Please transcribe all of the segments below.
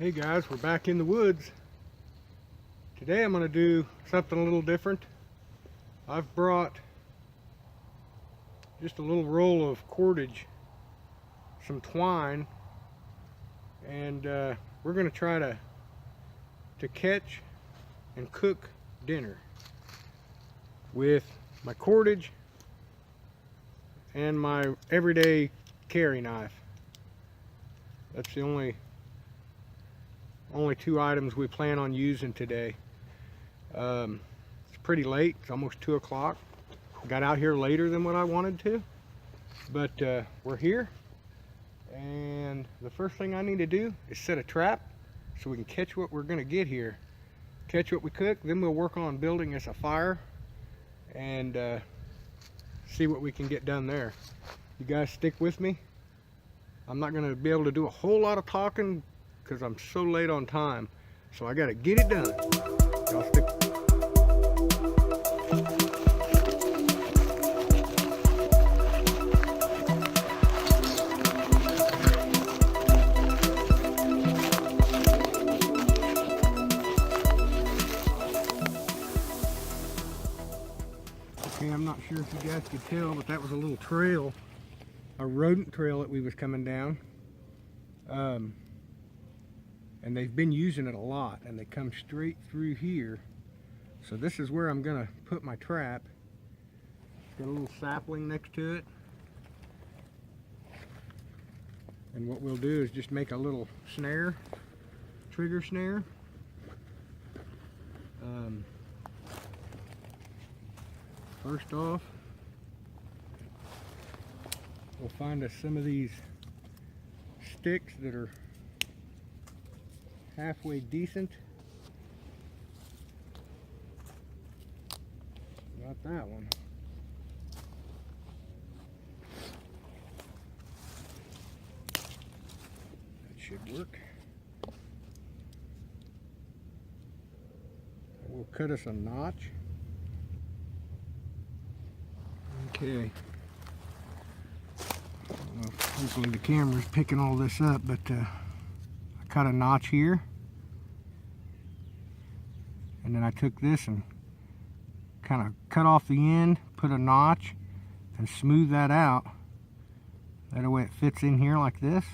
Hey guys, we're back in the woods. Today I'm going to do something a little different. I've brought just a little roll of cordage, some twine, and we're going to try to catch and cook dinner with my cordage and my everyday carry knife. That's the only two items we plan on using today. It's pretty late. It's almost 2 o'clock. Got out here later than what I wanted to, but we're here, and the first thing I need to do is set a trap so we can catch what we're gonna get here, catch what we cook. Then we'll work on building us a fire and see what we can get done there. You guys stick with me. I'm not gonna be able to do a whole lot of talking because I'm so late on time, so I gotta get it done. Y'all stick. Okay, I'm not sure if you guys could tell, but that was a little trail, a rodent trail that we was coming down. And they've been using it a lot, and they come straight through here. So this is where I'm gonna put my trap. Got a little sapling next to it, and what we'll do is just make a little snare, trigger snare. First off, we'll find us some of these sticks that are halfway decent. Not that one. That should work. We'll cut us a notch. Okay. Well, hopefully the camera's picking all this up, but I cut a notch here, and then I took this and kind of cut off the end, put a notch, and smooth that out. That way it fits in here like this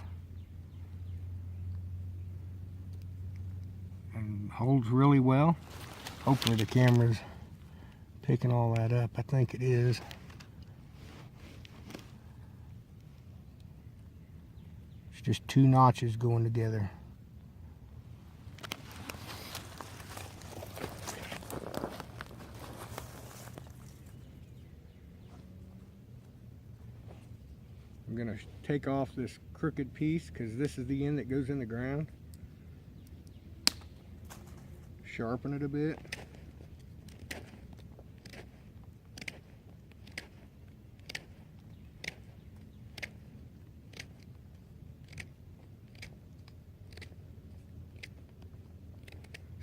and holds really well. Hopefully the camera's picking all that up. I think it is. It's just 2 notches going together. I'm going to take off this crooked piece because this is the end that goes in the ground. Sharpen it a bit.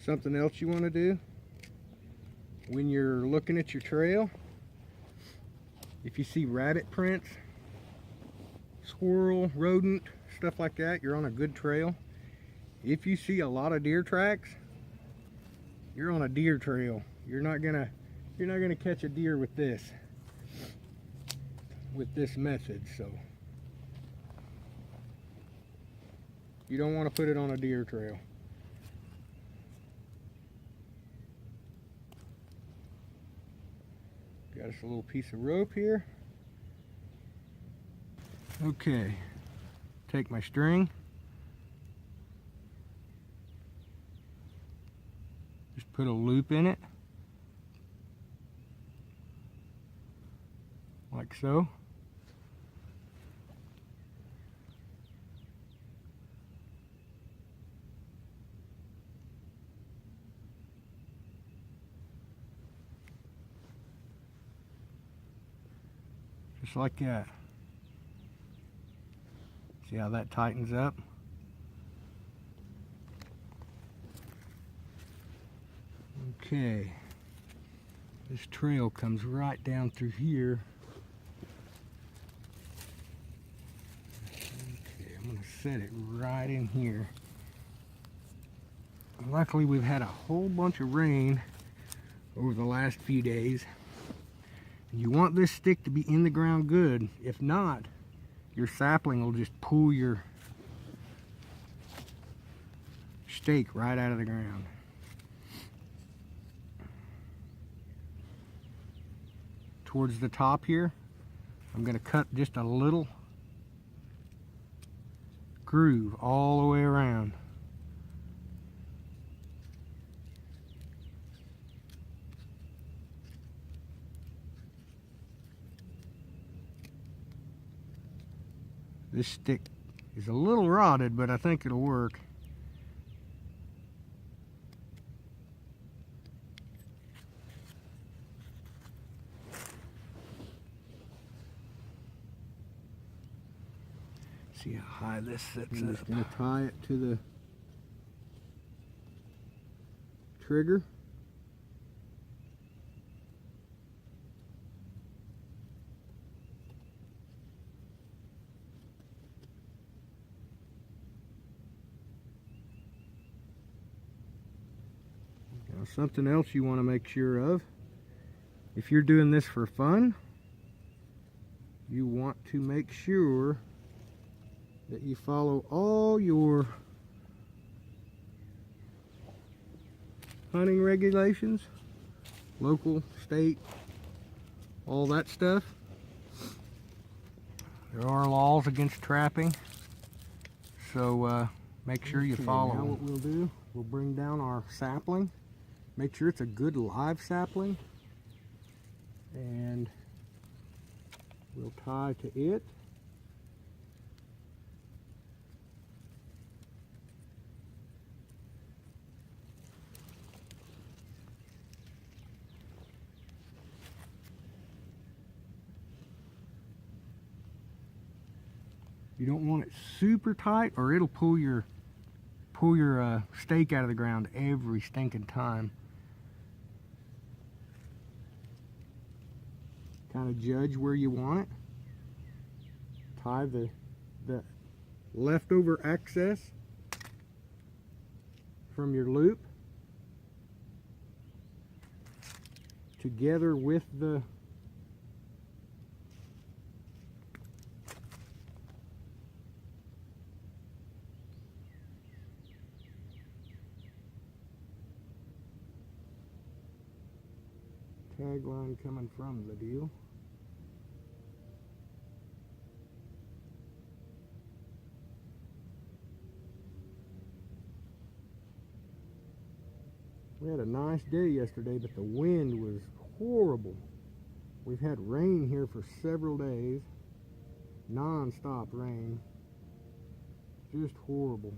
Something else you want to do when you're looking at your trail, if you see rabbit prints, squirrel, rodent, stuff like that, you're on a good trail. If you see a lot of deer tracks, you're on a deer trail. You're not gonna catch a deer with this method. So you don't want to put it on a deer trail. Got us a little piece of rope here. Okay, take my string, just put a loop in it, like so. Just like that. See how that tightens up? Okay. This trail comes right down through here. Okay, I'm going to set it right in here. Luckily we've had a whole bunch of rain over the last few days. And you want this stick to be in the ground good. If not, your sapling will just pull your stake right out of the ground. Towards the top here, I'm going to cut just a little groove all the way around. This stick is a little rotted, but I think it'll work. See how high this sits. I'm just going to tie it to the trigger. Now, something else you want to make sure of, if you're doing this for fun, you want to make sure that you follow all your hunting regulations, local, state, all that stuff. There are laws against trapping, so make sure you follow. Now what we'll do, we'll bring down our sapling. Make sure it's a good live sapling, and we'll tie to it. You don't want it super tight or it'll pull your stake out of the ground every stinking time. Kind of judge where you want it. Tie the leftover excess from your loop together with the tagline coming from the deal. We had a nice day yesterday, but the wind was horrible. We've had rain here for several days, non-stop rain, just horrible.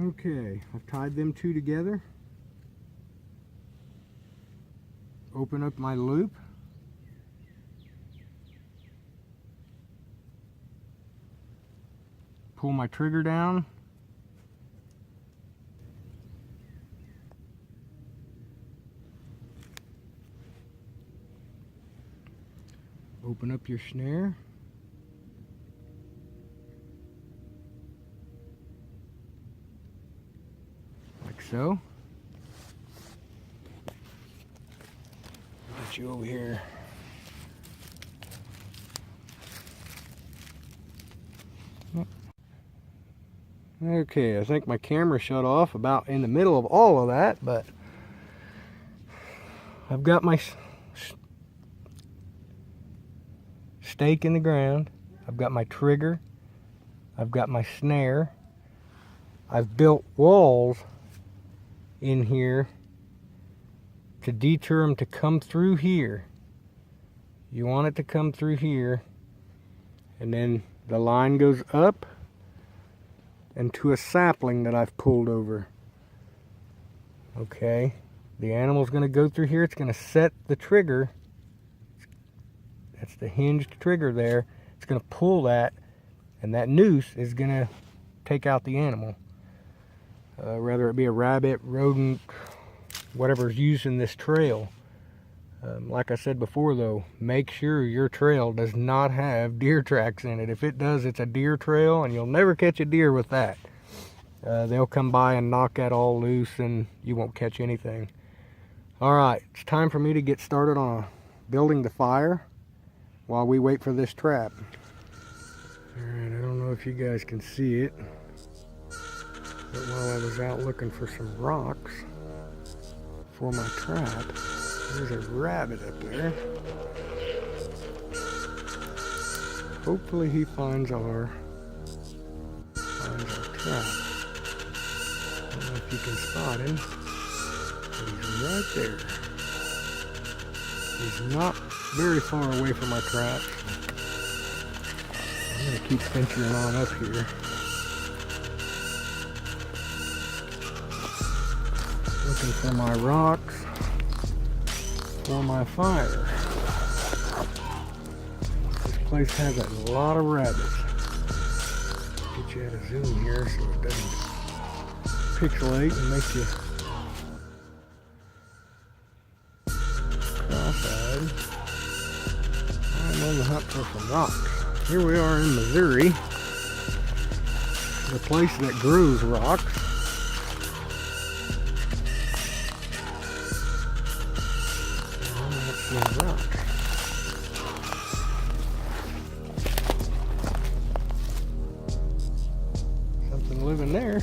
Okay, I've tied them two together. Open up my loop. Pull my trigger down. Open up your snare. Like so. Get you over here. Okay, I think my camera shut off about in the middle of all of that, but I've got my stake in the ground. I've got my trigger. I've got my snare. I've built walls in here to deter them to come through here. You want it to come through here, and then the line goes up and to a sapling that I've pulled over. Okay, the animal's going to go through here. It's going to set the trigger. That's the hinged trigger there. It's going to pull that, and that noose is going to take out the animal. Whether it be a rabbit, rodent, whatever's using this trail. Like I said before though, make sure your trail does not have deer tracks in it. If it does, it's a deer trail and you'll never catch a deer with that. They'll come by and knock that all loose and you won't catch anything. Alright, it's time for me to get started on building the fire while we wait for this trap. Alright, I don't know if you guys can see it, but while I was out looking for some rocks for my trap, there's a rabbit up there. Hopefully he finds our trap. I don't know if you can spot him, but he's right there. He's not very far away from my trap. I'm going to keep venturing on up here. Looking for my rocks for my fire. This place has a lot of rabbits. Get you out of zoom here so it doesn't pixelate and make you cross-eyed. I'm on the hunt for some rocks. Here we are in Missouri, the place that grows rocks. Rocks. Something living there.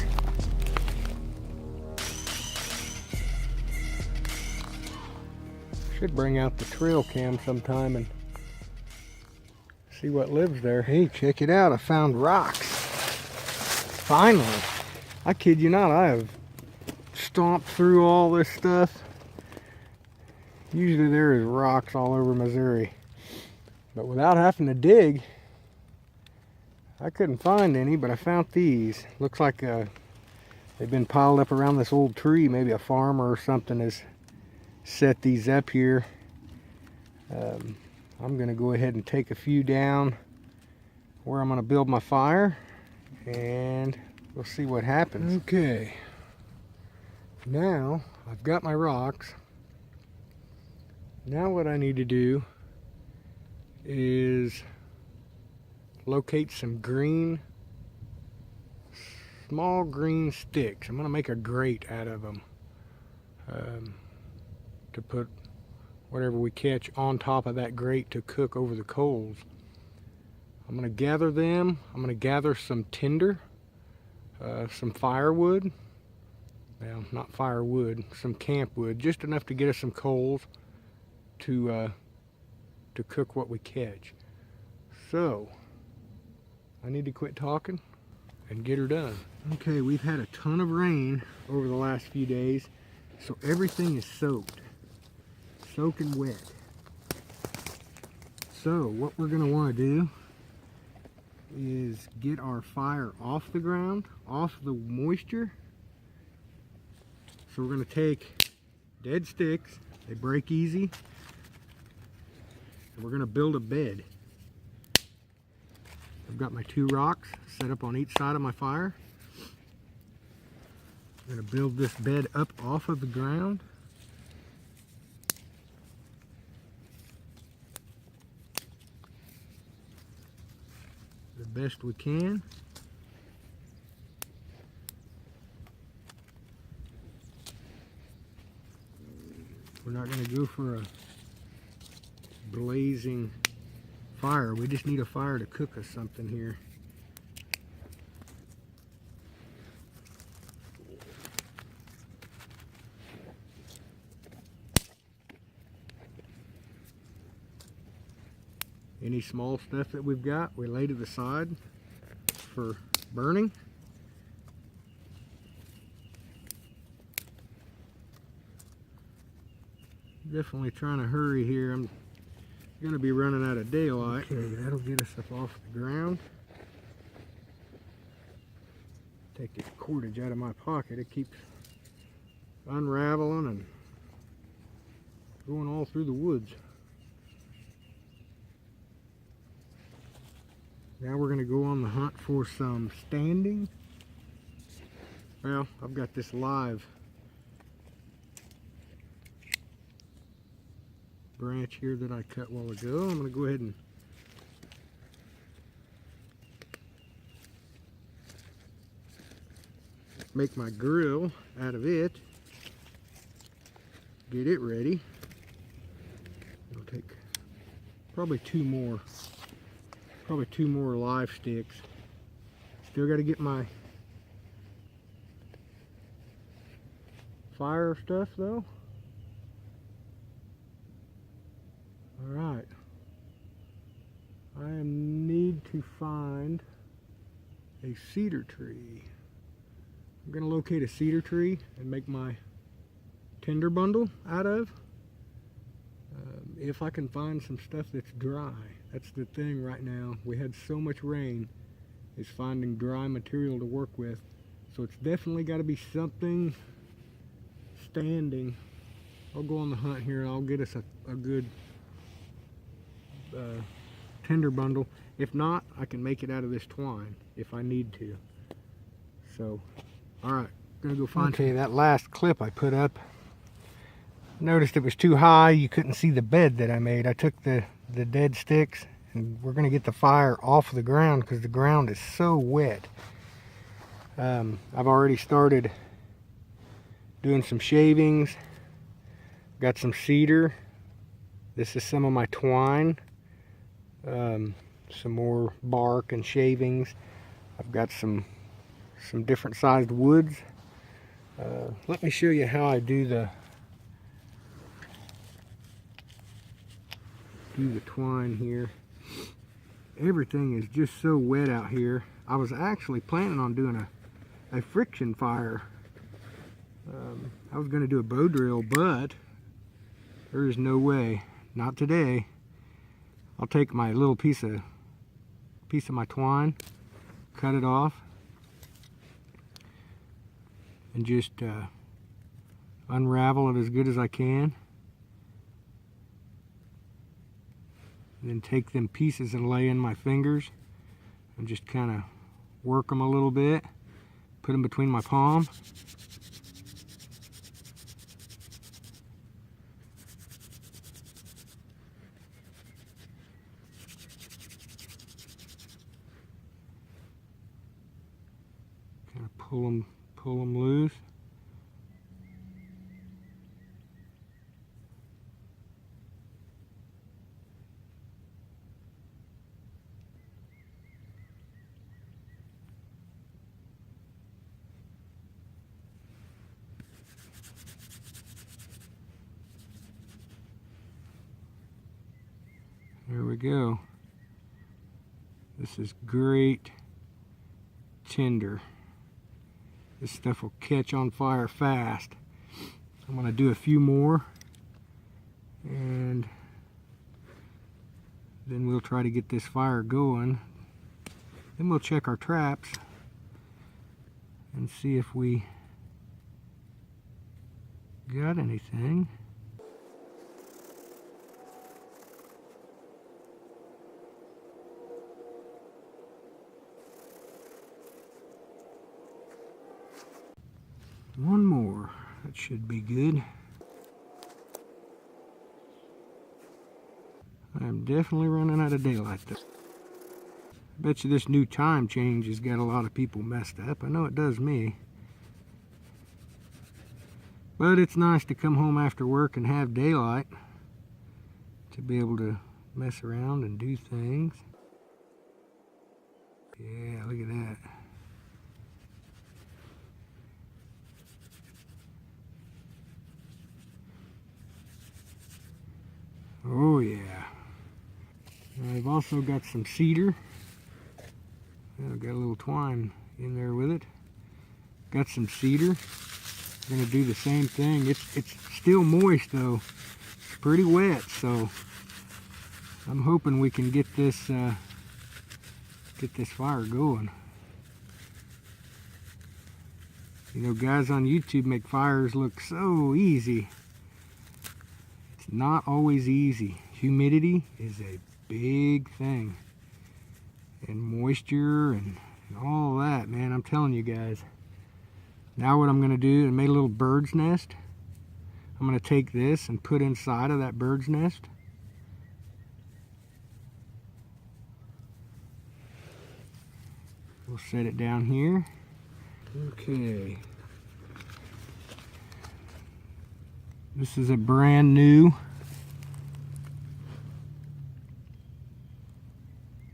Should bring out the trail cam sometime and see what lives there. Hey, check it out. I found rocks. Finally. I kid you not, I have stomped through all this stuff. Usually there is rocks all over Missouri, but without having to dig, I couldn't find any, but I found these. Looks like they've been piled up around this old tree. Maybe a farmer or something has set these up here. I'm going to go ahead and take a few down where I'm going to build my fire, and we'll see what happens. Okay, now I've got my rocks. Now what I need to do is locate some small green sticks. I'm going to make a grate out of them to put whatever we catch on top of that grate to cook over the coals. I'm going to gather them. I'm going to gather some tinder, some firewood. Well, not firewood, some camp wood, just enough to get us some coals to cook what we catch. So I need to quit talking and get her done. Okay, we've had a ton of rain over the last few days, so everything is soaking wet. So what we're going to want to do is get our fire off the ground, off the moisture. So we're going to take dead sticks, they break easy, and we're going to build a bed. I've got my 2 rocks set up on each side of my fire. I'm going to build this bed up off of the ground. The best we can. We're not going to go for a blazing fire. We just need a fire to cook us something here. Any small stuff that we've got, we lay to the side for burning. Definitely trying to hurry here. I'm going to be running out of daylight. Okay, that'll get us up off the ground. Take this cordage out of my pocket. It keeps unraveling and going all through the woods. Now we're going to go on the hunt for some standing. Well, I've got this live branch here that I cut a while ago. I'm going to go ahead and make my grill out of it. Get it ready. It'll take probably two more live sticks. Still got to get my fire stuff though. Alright. I need to find a cedar tree. I'm going to locate a cedar tree and make my tinder bundle out of. If I can find some stuff that's dry. That's the thing right now. We had so much rain, is finding dry material to work with. So it's definitely got to be something standing. I'll go on the hunt here and I'll get us a good tinder bundle. If not, I can make it out of this twine if I need to. So, alright, gonna go find. Okay, that last clip I put up, noticed it was too high. You couldn't see the bed that I made. I took the dead sticks and we're gonna get the fire off the ground because the ground is so wet. I've already started doing some shavings. Got some cedar. This is some of my twine. Some more bark and shavings. I've got some different sized woods. Let me show you how I do the twine here. Everything is just so wet out here. I was actually planning on doing a friction fire. I was going to do a bow drill, but there is no way. Not today. I'll take my little piece of my twine, cut it off, and just unravel it as good as I can. And then take them pieces and lay in my fingers and just kind of work them a little bit. Put them between my palms. Kind of pull them loose. There we go. This is great tinder. This stuff will catch on fire fast. I'm going to do a few more and then we'll try to get this fire going. Then we'll check our traps and see if we got anything. One more. That should be good. I'm definitely running out of daylight though. Bet you this new time change has got a lot of people messed up. I know it does me. But it's nice to come home after work and have daylight to be able to mess around and do things. Yeah, look at that. Oh yeah. I've also got some cedar. I've got a little twine in there with it. Got some cedar. I'm gonna do the same thing. It's still moist though. It's pretty wet, so I'm hoping we can get this fire going. You know, guys on YouTube make fires look so easy. It's not always easy. Humidity is a big thing. And moisture and all that, man. I'm telling you guys. Now what I'm going to do, I made a little bird's nest. I'm going to take this and put inside of that bird's nest. We'll set it down here. Okay. This is a brand new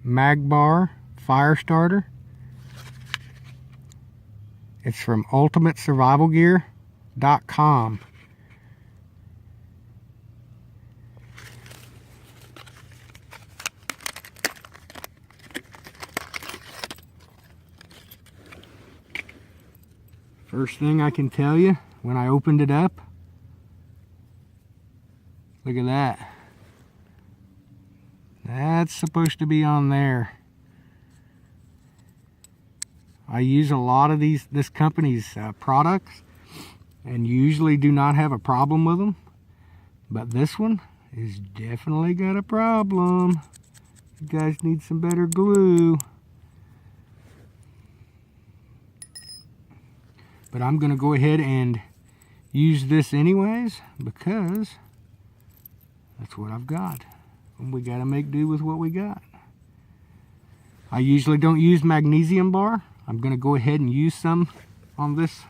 Magbar fire starter. It's from ultimatesurvivalgear.com. First thing I can tell you, when I opened it up, look at that. That's supposed to be on there. I use a lot of this company's products and usually do not have a problem with them, but this one is definitely got a problem. You guys need some better glue. But I'm gonna go ahead and use this anyways because that's what I've got. And we gotta make do with what we got. I usually don't use magnesium bar. I'm gonna go ahead and use some on this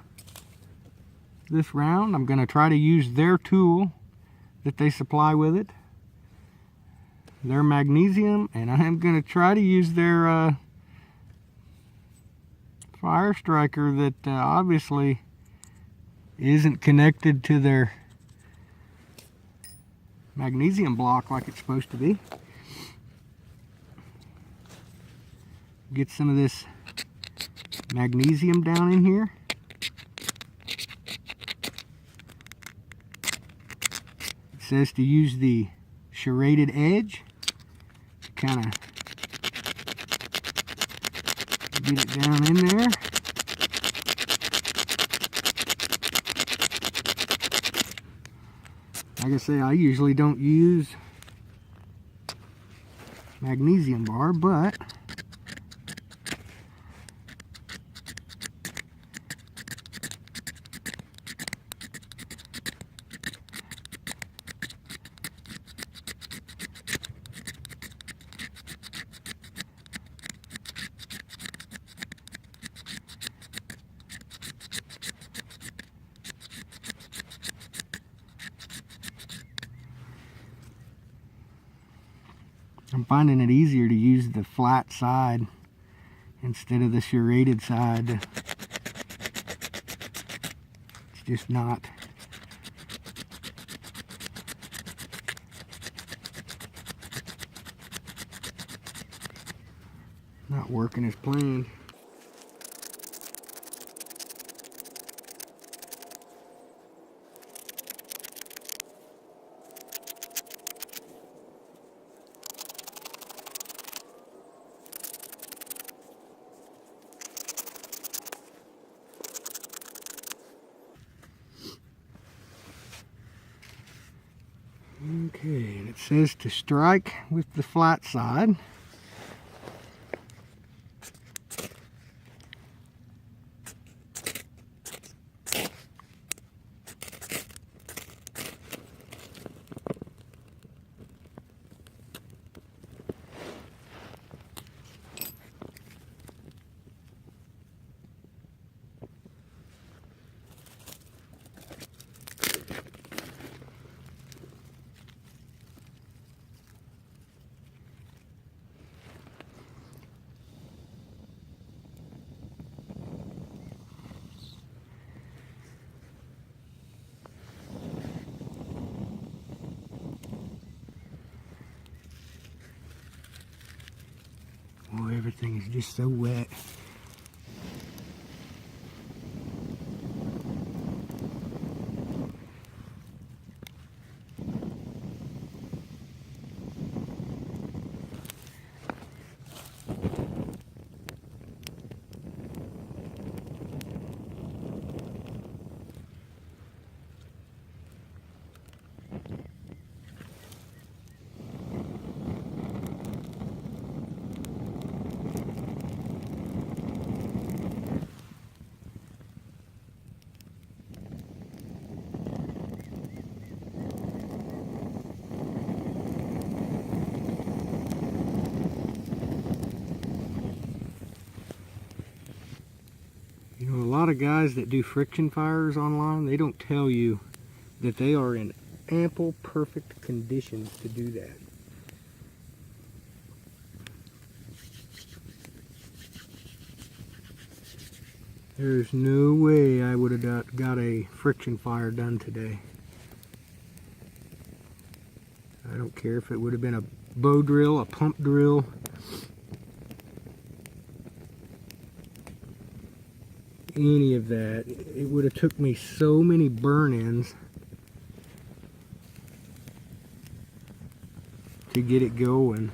round. I'm gonna try to use their tool that they supply with it, their magnesium, and I'm gonna try to use their fire striker that obviously isn't connected to their magnesium block like it's supposed to be. Get some of this magnesium down in here. It says to use the serrated edge to kind of get it down in there. Like I say, I usually don't use magnesium bar, but I'm finding it easier to use the flat side instead of the serrated side. It's just not working as planned. Okay, and it says to strike with the flat side. Oh, everything is just so wet. lot of guys that do friction fires online, they don't tell you that they are in ample, perfect conditions to do that. There's no way I would have got a friction fire done today. I don't care if it would have been a bow drill, a pump drill, any of that. It would have took me so many burn-ins to get it going.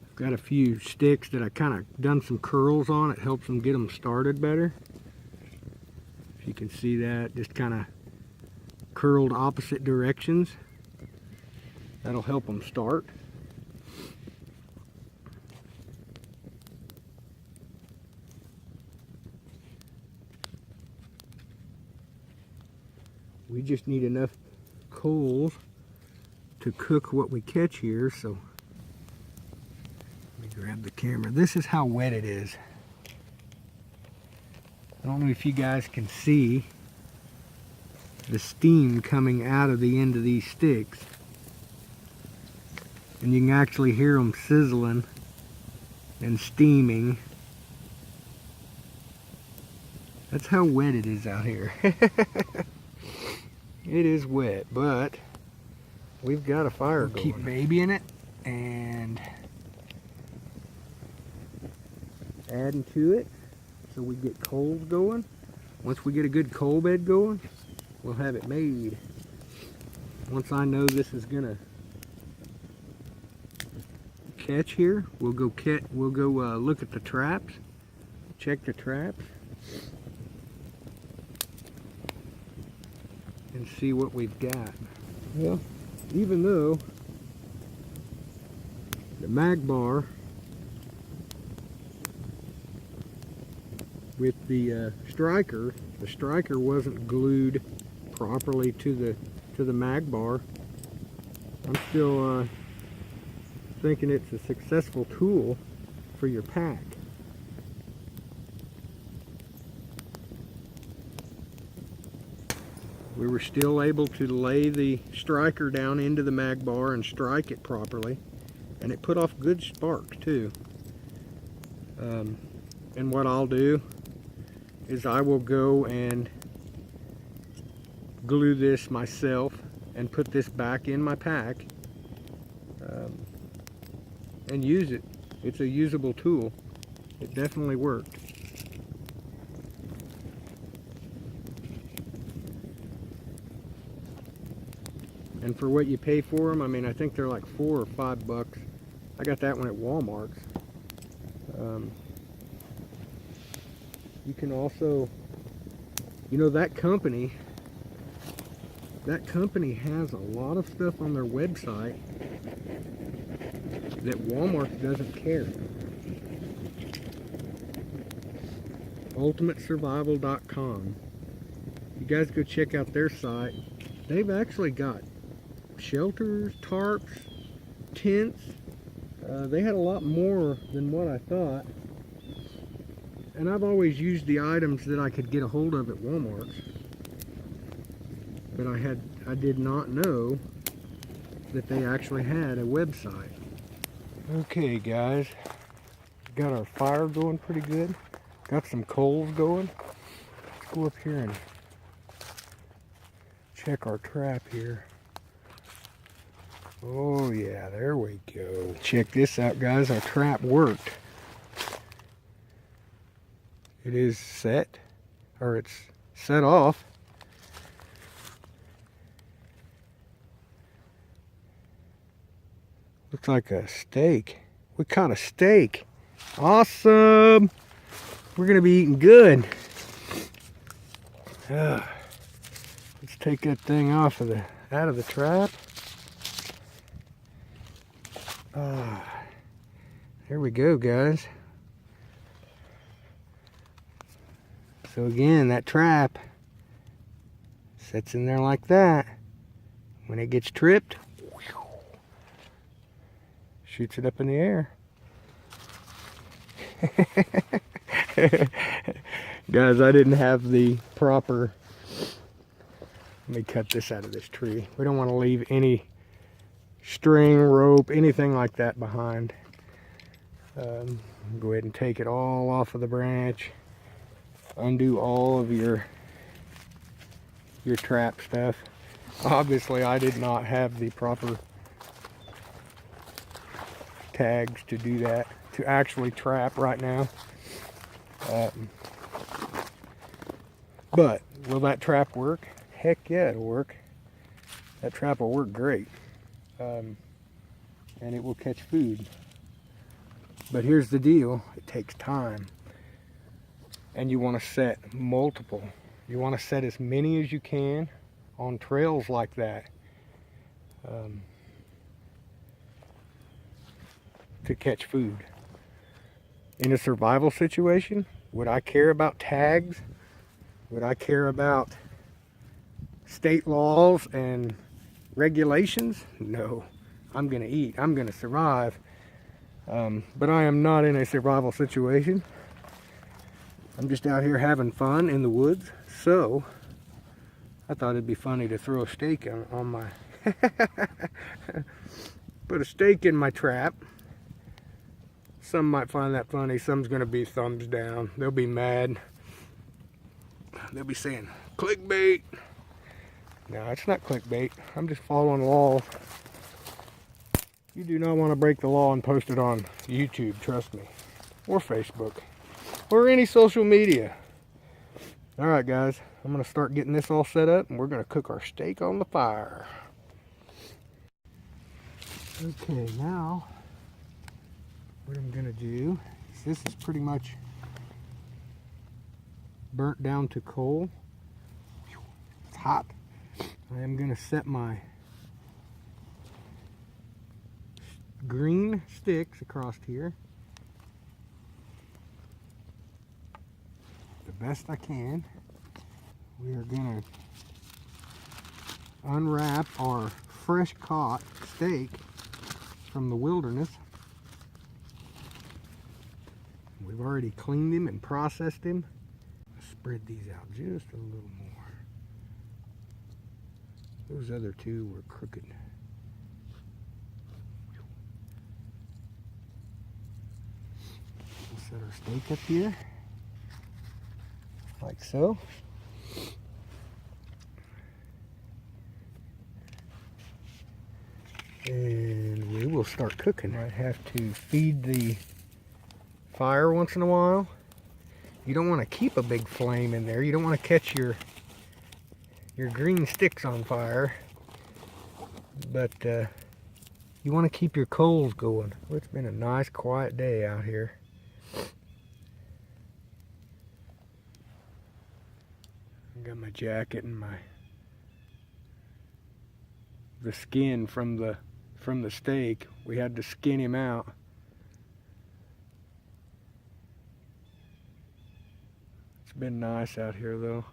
I've got a few sticks that I kind of done some curls on. It helps them get them started better. If you can see that, just kind of curled opposite directions. That'll help them start. We just need enough coals to cook what we catch here, so let me grab the camera. This is how wet it is. I don't know if you guys can see the steam coming out of the end of these sticks. And you can actually hear them sizzling and steaming. That's how wet it is out here. It is wet, but we've got a fire going. Keep babying it and adding to it so we get coals going. Once we get a good coal bed going, we'll have it made. Once I know this is gonna catch here, we'll go look at the traps, check the traps, and see what we've got. Well, even though the mag bar with the striker wasn't glued properly to the mag bar, I'm still thinking it's a successful tool for your pack. We were still able to lay the striker down into the mag bar and strike it properly, and it put off good spark too. And what I'll do is I will go and glue this myself and put this back in my pack and use it. It's a usable tool. It definitely worked. And for what you pay for them, I mean, I think they're like $4 or $5. I got that one at Walmart's. You can also, you know, that company has a lot of stuff on their website that Walmart doesn't carry. UltimateSurvival.com. You guys go check out their site. They've actually got shelters, tarps, tents. They had a lot more than what I thought. And I've always used the items that I could get a hold of at Walmart. But I did not know that they actually had a website. Okay guys, got our fire going pretty good. Got some coals going. Let's go up here and check our trap here. Oh yeah, there we go. Check this out guys, our trap worked. It is set, or it's set off. Looks like a steak. We caught a steak. Awesome! We're gonna be eating good. Let's take that thing off of out of the trap. There we go, guys. So again, that trap sits in there like that. When it gets tripped, shoots it up in the air. Guys, I didn't have the proper... Let me cut this out of this tree. We don't want to leave any string, rope, anything like that behind. Go ahead and take it all off of the branch. Undo all of your trap stuff. Obviously, I did not have the proper tags to do that, to actually trap right now. But will that trap work? Heck yeah, it'll work. That trap will work great. And it will catch food. But here's the deal, it takes time. And you want to set multiple. You want to set as many as you can on trails like that. To catch food. In a survival situation, would I care about tags? Would I care about state laws and regulations? No. I'm going to eat. I'm going to survive. But I am not in a survival situation. I'm just out here having fun in the woods. So, I thought it'd be funny to throw a steak on my... Put a steak in my trap. Some might find that funny. Some's going to be thumbs down. They'll be mad. They'll be saying, clickbait. No, it's not clickbait. I'm just following laws. You do not want to break the law and post it on YouTube, trust me. Or Facebook. Or any social media. Alright guys, I'm going to start getting this all set up and we're going to cook our steak on the fire. Okay, now what I'm going to do is, this is pretty much burnt down to coal. It's hot. I am going to set my green sticks across here the best I can. We are going to unwrap our fresh caught steak from the wilderness. We've already cleaned him and processed him. Spread these out just a little more. Those other two were crooked. We'll set our steak up here, like so. And we will start cooking. I have to feed the fire once in a while. You don't want to keep a big flame in there. You don't want to catch your green sticks on fire. But you want to keep your coals going. Well, it's been a nice quiet day out here. I got my jacket and the skin from the steak. We had to skin him out. It's been nice out here though.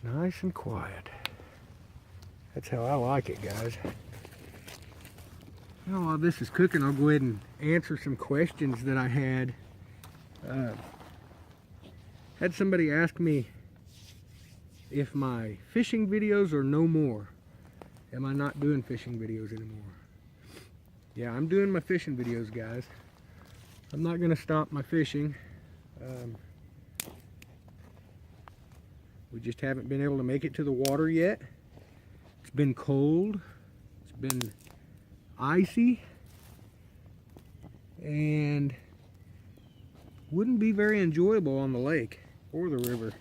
Nice and quiet. That's how I like it, guys. Now, while this is cooking, I'll go ahead and answer some questions that I had. Had somebody ask me if my fishing videos are no more. Am I not doing fishing videos anymore? Yeah, I'm doing my fishing videos, guys. I'm not going to stop my fishing. We just haven't been able to make it to the water yet. It's been cold. It's been icy. And wouldn't be very enjoyable on the lake or the river.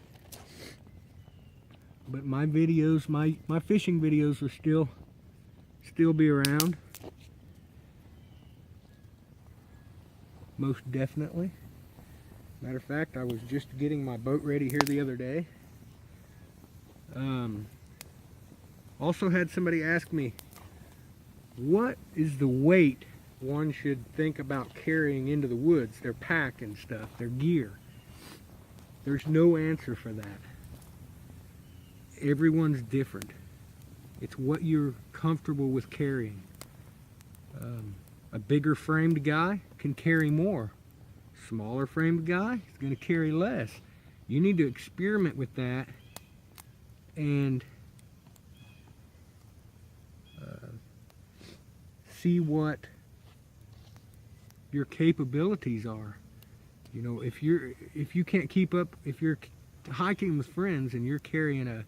But my videos, my fishing videos will still be around. Most definitely. Matter of fact, I was just getting my boat ready here the other day. Also had somebody ask me, what is the weight one should think about carrying into the woods? Their pack and stuff, their gear. There's no answer for that. Everyone's different. It's what you're comfortable with carrying. A bigger framed guy can carry more. Smaller framed guy is going to carry less. You need to experiment with that and see what your capabilities are. You know, if you can't keep up, if you're hiking with friends and you're carrying a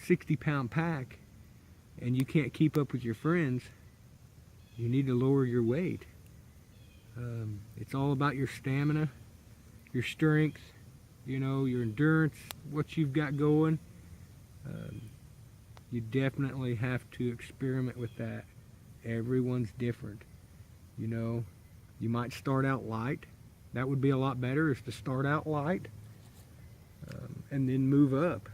60-pound pack and you can't keep up with your friends, you need to lower your weight. It's all about your stamina, your strength, you know, your endurance, what you've got going. You definitely have to experiment with that. Everyone's different. You know, you might start out light. That would be a lot better, is to start out light and then move up.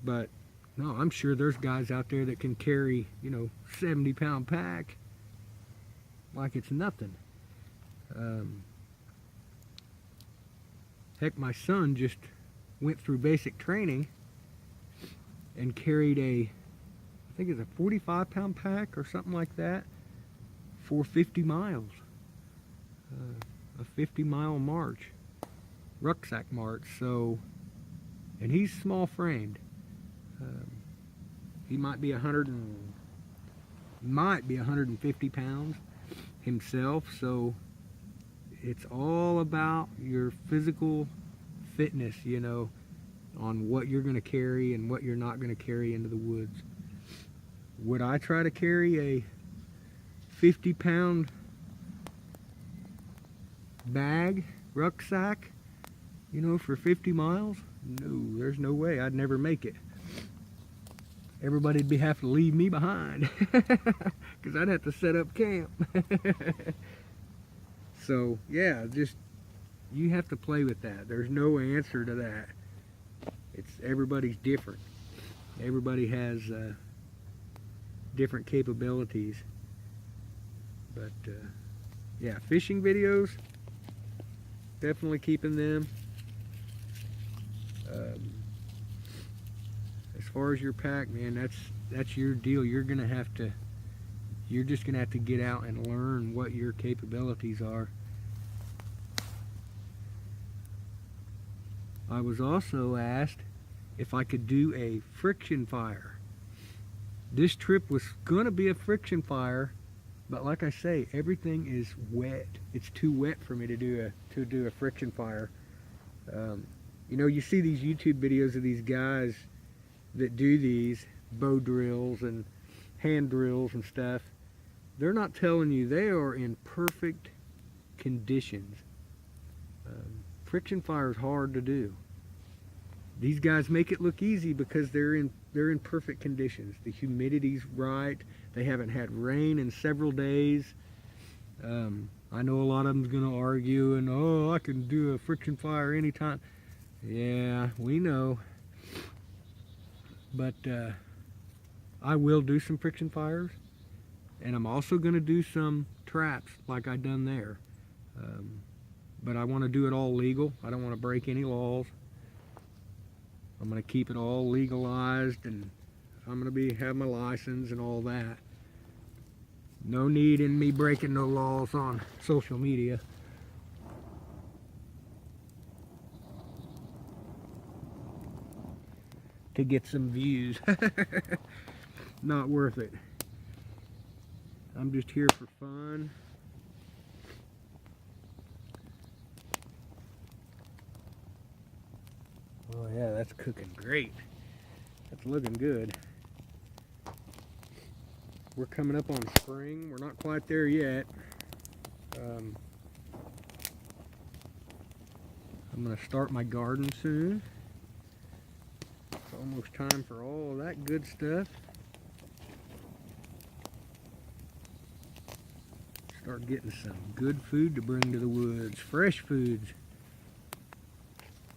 But no, I'm sure there's guys out there that can carry, you know, 70-pound pack like it's nothing. Heck, my son just went through basic training and carried I think it's a 45-pound pack or something like that for 50 miles. A 50-mile march, rucksack march. So, and he's small framed. He might be 150 pounds himself. So it's all about your physical fitness, you know, on what you're going to carry and what you're not going to carry into the woods. Would I try to carry a 50-pound bag, rucksack, you know, for 50 miles? No, there's no way. I'd never make it. Everybody'd have to leave me behind because I'd have to set up camp. So yeah, just, you have to play with that. There's no answer to that. Everybody's different. Everybody has different capabilities. But yeah, fishing videos, definitely keeping them. As far as your pack, man, that's your deal. You're just gonna have to get out and learn what your capabilities are. I was also asked if I could do a friction fire. This trip was gonna be a friction fire, but like I say, everything is wet. It's too wet for me to do a friction fire. You know, you see these YouTube videos of these guys that do these bow drills and hand drills and stuff. They're not telling you they are in perfect conditions. Friction fire is hard to do. These guys make it look easy because they're in perfect conditions. The humidity's right. They haven't had rain in several days. I know a lot of them's gonna argue and, oh, I can do a friction fire anytime. Yeah, we know. But I will do some friction fires, and I'm also gonna do some traps like I done there. But I want to do it all legal. I don't want to break any laws. I'm going to keep it all legalized, and I'm going to have my license and all that. No need in me breaking no laws on social media. To get some views. Not worth it. I'm just here for fun. Oh yeah, that's cooking great. That's looking good. We're coming up on spring. We're not quite there yet. I'm going to start my garden soon. It's almost time for all of that good stuff. Start getting some good food to bring to the woods. Fresh foods.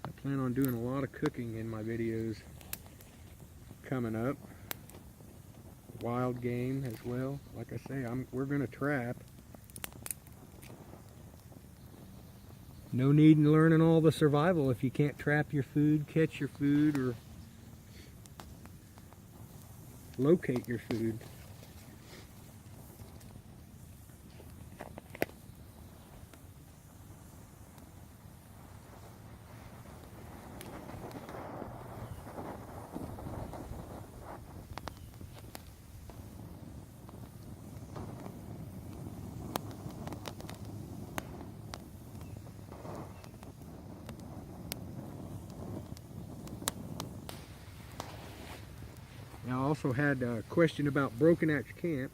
I plan on doing a lot of cooking in my videos. coming up. Wild game as well. Like I say, we're gonna trap. No need in learning all the survival if you can't trap your food, catch your food, or locate your food. Now, I also had a question about Broken Axe Camp.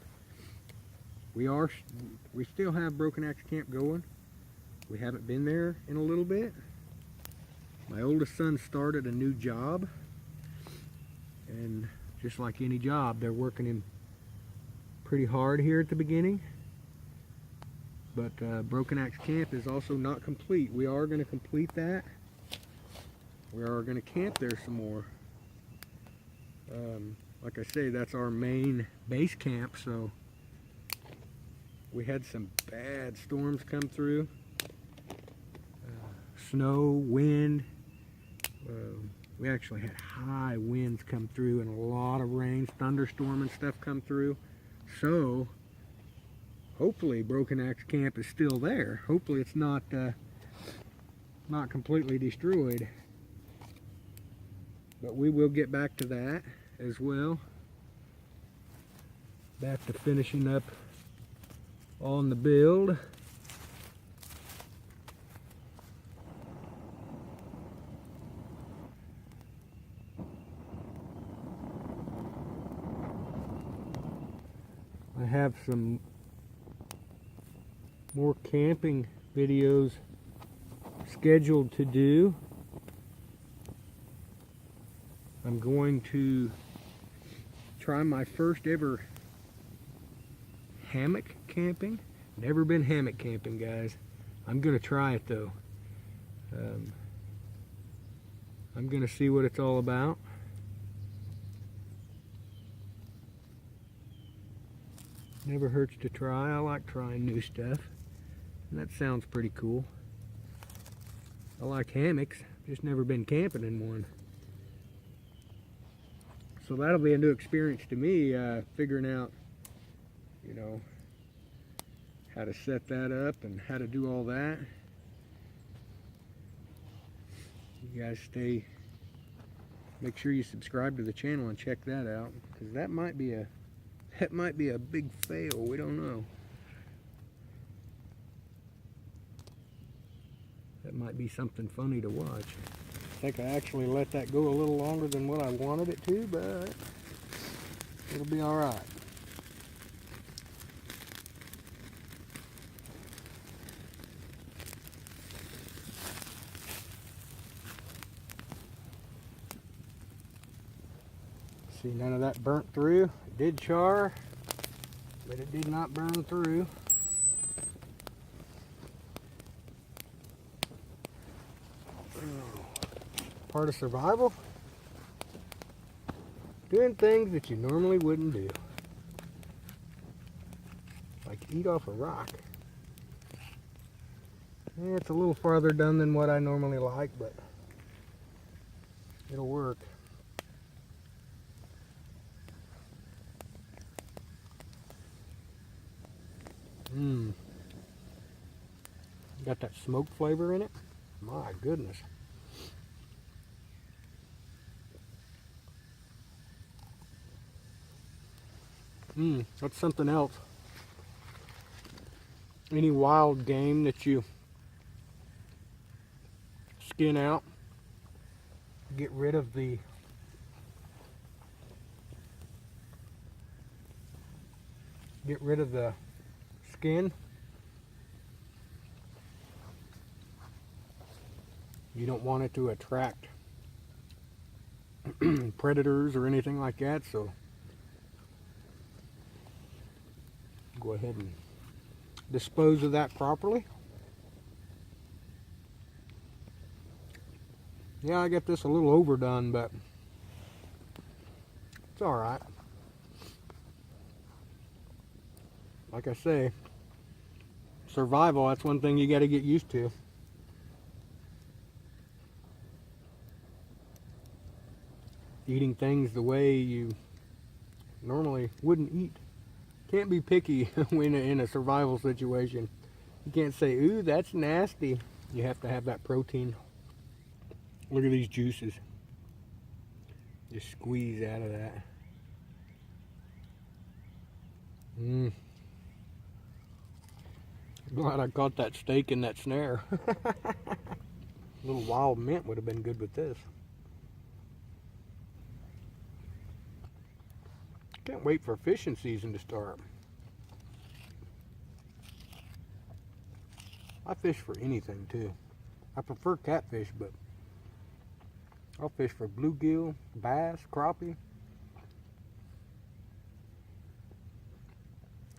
We still have Broken Axe Camp going. We haven't been there in a little bit. My oldest son started a new job, and just like any job, they're working him pretty hard here at the beginning. But Broken Axe Camp is also not complete. We are going to complete that. We are going to camp there some more. Like I say, that's our main base camp, so we had some bad storms come through. Snow, wind. We actually had high winds come through and a lot of rain, thunderstorm and stuff come through. So hopefully Broken Axe Camp is still there. Hopefully it's not completely destroyed. But we will get back to that as well. Back to finishing up on the build. I have some more camping videos scheduled to do. I'm going to try my first ever hammock camping. Never been hammock camping, guys. I'm gonna try it though. I'm gonna see what it's all about. Never hurts to try. I like trying new stuff, and that sounds pretty cool. I like hammocks, just never been camping in one. So that'll be a new experience to me, figuring out, you know, how to set that up and how to do all that. You guys make sure you subscribe to the channel and check that out, because that might be a big fail. We don't know. That might be something funny to watch. I think I actually let that go a little longer than what I wanted it to, but it'll be all right. See, none of that burnt through. It did char, but it did not burn through. Part of survival, doing things that you normally wouldn't do, like eat off a rock. Yeah, it's a little farther done than what I normally like, but it'll work. Got that smoke flavor in it. My goodness. That's something else. Any wild game that you skin out, get rid of the skin. You don't want it to attract predators or anything like that, so go ahead and dispose of that properly. Yeah, I got this a little overdone, but It's all right. Like I say, survival, that's one thing you got to get used to. Eating things the way you normally wouldn't eat. Can't be picky when in a survival situation. You can't say, ooh, that's nasty. You have to have that protein. Look at these juices. Just squeeze out of that. Glad I caught that steak in that snare. A little wild mint would have been good with this. Can't wait for fishing season to start. I fish for anything too. I prefer catfish, but I'll fish for bluegill, bass, crappie.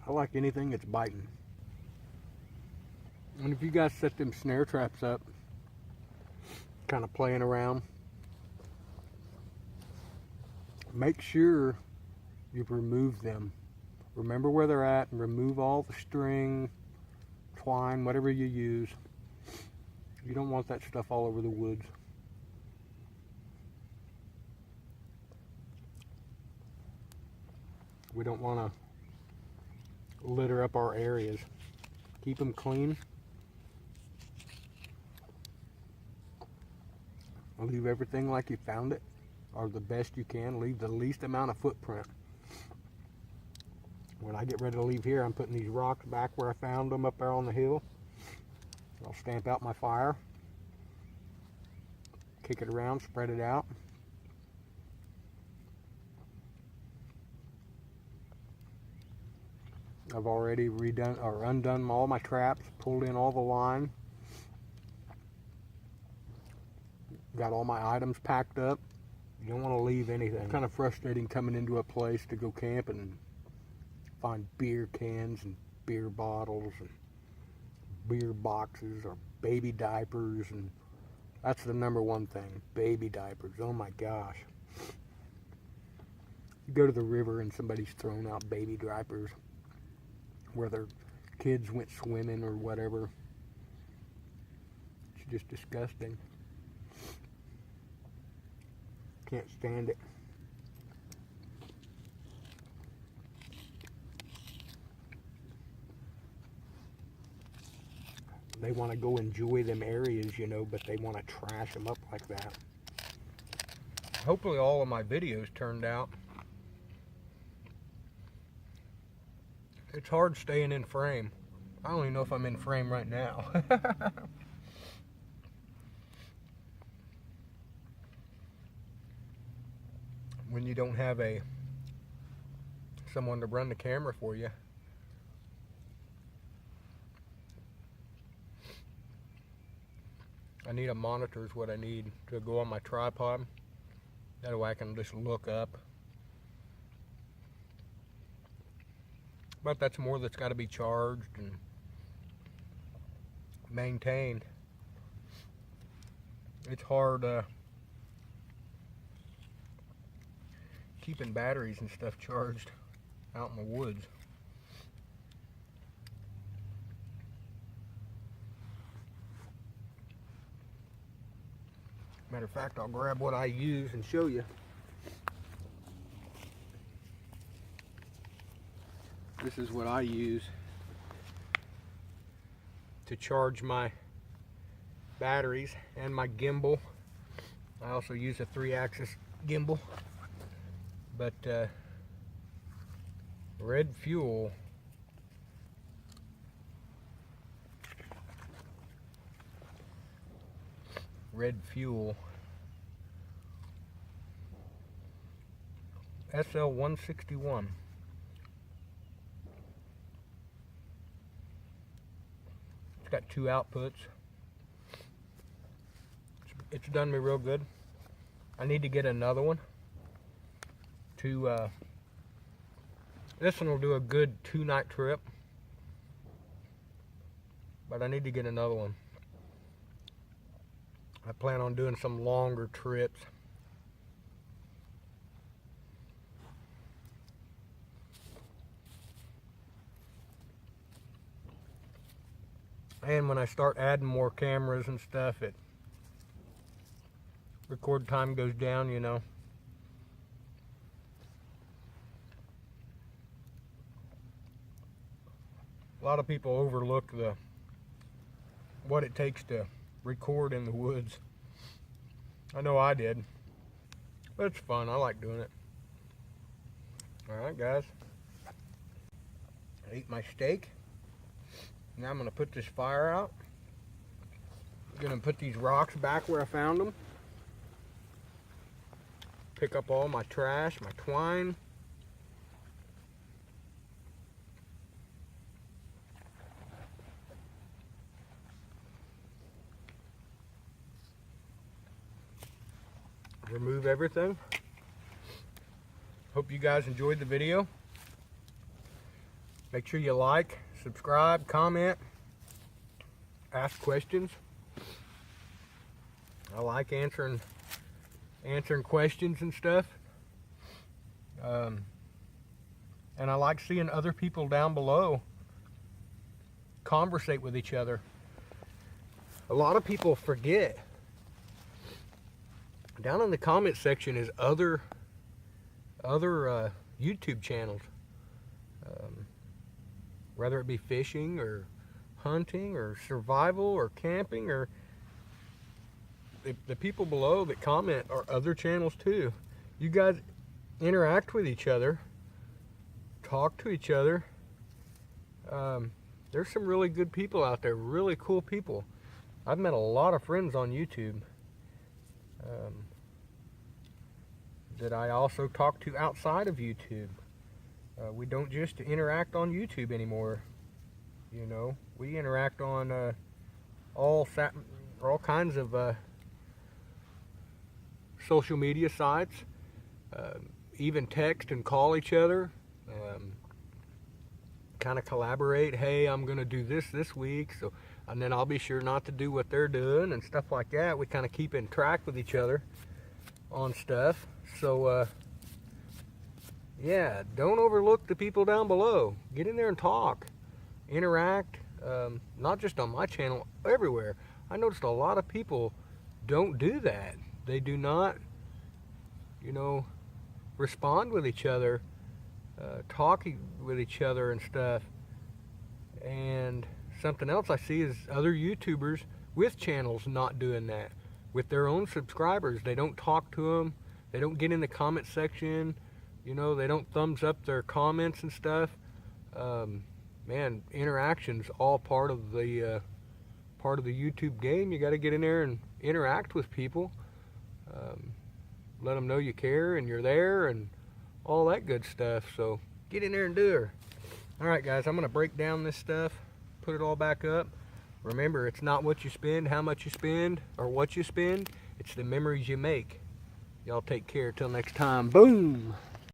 I like anything that's biting. And if you guys set them snare traps up, kind of playing around, make sure you've removed them. Remember where they're at and remove all the string, twine, whatever you use. You don't want that stuff all over the woods. We don't want to litter up our areas. Keep them clean. Leave everything like you found it, or the best you can. Leave the least amount of footprint. When I get ready to leave here, I'm putting these rocks back where I found them up there on the hill. I'll stamp out my fire, kick it around, spread it out. I've already redone or undone all my traps, pulled in all the line. Got all my items packed up. You don't want to leave anything. It's kind of frustrating coming into a place to go camp and find beer cans and beer bottles and beer boxes or baby diapers, and that's the number one thing, baby diapers. Oh my gosh. You go to the river and somebody's throwing out baby diapers where their kids went swimming or whatever. It's just disgusting. Can't stand it. They want to go enjoy them areas, you know, but they want to trash them up like that. Hopefully all of my videos turned out. It's hard staying in frame. I don't even know if I'm in frame right now. When you don't have someone to run the camera for you. I need a monitor is what I need to go on my tripod. That way I can just look up. But that's more that's got to be charged and maintained. It's hard keeping batteries and stuff charged out in the woods. Matter of fact, I'll grab what I use and show you. This is what I use to charge my batteries and my gimbal. I also use a 3-axis gimbal. But Red Fuel SL161. It's got 2 outputs. It's done me real good. I need to get another one. This one will do a good 2-night trip, but I need to get another one. I plan on doing some longer trips. And when I start adding more cameras and stuff, record time goes down, you know. A lot of people overlook what it takes to record in the woods. I know I did, but it's fun. I like doing it. Alright guys, I ate my steak. Now I'm going to put this fire out. I'm going to put these rocks back where I found them. Pick up all my trash, my twine. Remove everything. Hope you guys enjoyed the video. Make sure you like, subscribe, comment, ask questions. I like answering questions and stuff. And I like seeing other people down below conversate with each other. A lot of people forget. Down in the comment section is other YouTube channels, whether it be fishing or hunting or survival or camping, or the people below that comment are other channels too. You guys interact with each other, talk to each other. There's some really good people out there, really cool people. I've met a lot of friends on YouTube that I also talk to outside of YouTube. We don't just interact on YouTube anymore. You know, we interact on all kinds of social media sites. Even text and call each other. Kind of collaborate. Hey, I'm gonna do this week, so, and then I'll be sure not to do what they're doing and stuff like that. We kind of keep in track with each other on stuff. So yeah, don't overlook the people down below. Get in there and talk, interact. Not just on my channel, everywhere. I noticed a lot of people don't do that. They do not, you know, respond with each other, talking with each other and stuff. And something else I see is other YouTubers with channels not doing that. With their own subscribers, they don't talk to them. They don't get in the comment section. You know, they don't thumbs up their comments and stuff. Man, interaction's all part of the YouTube game. You got to get in there and interact with people. Let them know you care and you're there and all that good stuff. So get in there and do it. All right, guys, I'm going to break down this stuff, put it all back up. Remember, it's not what you spend, how much you spend, or what you spend. It's the memories you make. Y'all take care till next time. Boom!